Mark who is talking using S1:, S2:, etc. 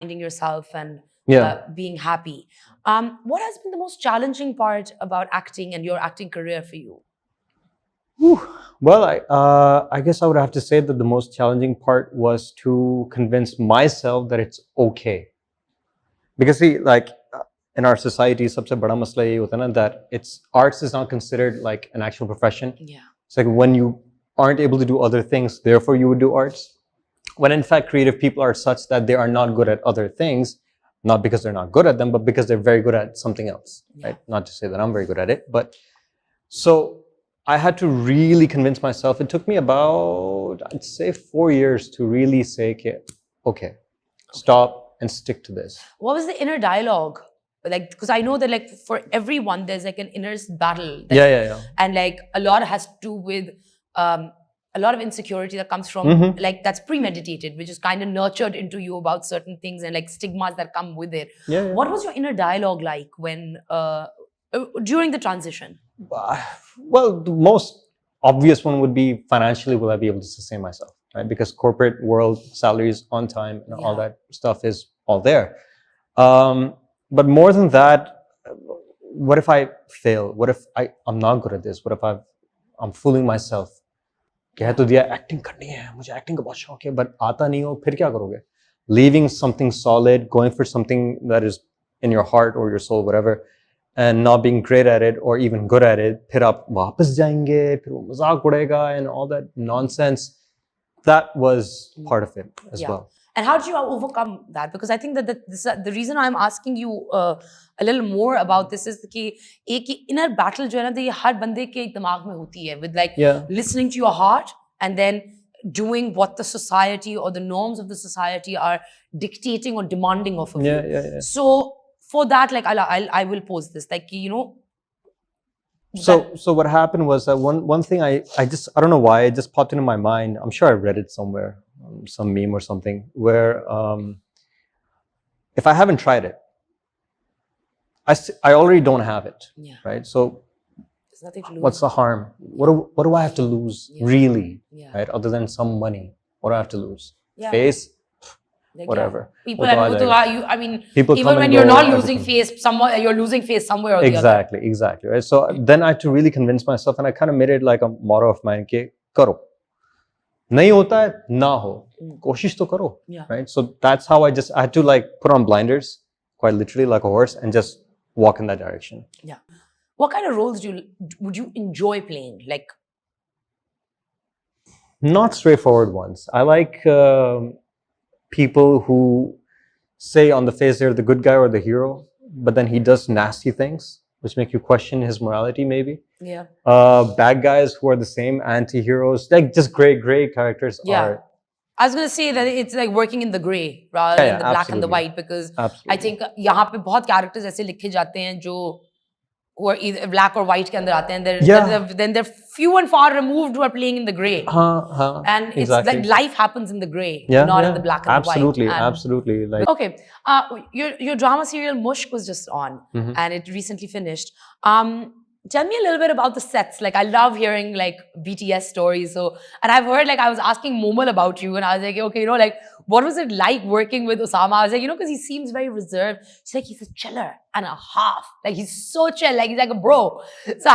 S1: finding yourself and
S2: Yeah.
S1: being happy. What has been the most challenging part about acting and your acting career for you?
S2: Whew. Well, I guess I would have to say that the most challenging part was to convince myself that it's okay. Because see, like in our society, सबसे बड़ा मसला ये होता है ना that it's arts is not considered like an actual profession.
S1: Yeah.
S2: It's like when you aren't able to do other things, therefore you would do arts. When in fact creative people are such that they are not good at other things, not because they're not good at them, but because they're very good at something else.
S1: Yeah.
S2: Right? Not to say that I'm very good at it, but so I had to really convince myself. It took me about, I'd say, 4 years to really say, okay, stop and stick to this.
S1: What was the inner dialogue? Like, because I know that like for everyone, there's like an inner battle.
S2: Yeah.
S1: And like a lot has to do with a lot of insecurity that comes from like that's premeditated, which is kind of nurtured into you about certain things and like stigmas that come with it.
S2: Yeah.
S1: What was your inner dialogue like when during the transition?
S2: Well, the most obvious one would be financially, will I be able to sustain myself, right? Because corporate world, salaries on time and all that stuff is all there. But more than that, what if I fail? What if I'm not good at this? What if I'm fooling myself? कह तो दिया acting करनी है, मुझे acting का बहुत शौक है, but आता नहीं हो, फिर क्या करोगे? Leaving something solid, going for something that is in your heart or your soul, whatever, and not being great at it or even good at it, फिर आप वापस जाएंगे, फिर वो मजाक उड़ेगा and all that nonsense. That was part of it as well.
S1: And how did you overcome that? Because I think that the reason I'm asking you a little more about this is कि एक inner battle जो है ना, ये हर बंदे के दिमाग में होती है with like listening to your heart and then doing what the society or the norms of the society are dictating or demanding of you.
S2: Yeah.
S1: So for that, like I will pose this, like you know.
S2: So what happened was that one thing I don't know why it just popped into my mind. I'm sure I read it somewhere, some meme or something, where if I haven't tried it, I already don't have it, right? So
S1: there's nothing to lose.
S2: What's the harm? What do I have to lose really, right? Other than some money, what do I have to lose? Face. Like, whatever.
S1: People I mean, people even when you're not losing face, somewhere you're losing face somewhere or the other.
S2: Exactly. Right. So then I had to really convince myself, and I kind of made it like a motto of mine: "Ke karo, nahi hota hai, na ho, koshish to karo." Right. So that's how I had to like put on blinders, quite literally, like a horse, and just walk in that direction.
S1: Yeah. What kind of roles would you enjoy playing? Like,
S2: not straightforward ones. I like. People who say on the face they're the good guy or the hero, but then he does nasty things, which make you question his morality, maybe.
S1: Yeah.
S2: Bad guys who are the same anti-heroes, like just gray characters are.
S1: I was going to say that it's like working in the gray rather than the black and the white, because I think यहाँ पे बहुत characters ऐसे लिखे जाते हैं जो who are either black or white के अंदर आते हैं. Then they're few and far removed who are playing in the gray. And it's like life happens in the gray, not in the black and the white.
S2: Absolutely. Like,
S1: okay, your drama serial Mushk was just on, and it recently finished. Tell me a little bit about the sets. Like, I love hearing like BTS stories. So, and I've heard, like, I was asking Momal about you, and I was like, okay, you know, like, what was it like working with Osama? I was like, you know, because he seems very reserved. She's like, he's a chiller and a half. Like, he's so chill. Like, he's like a bro. So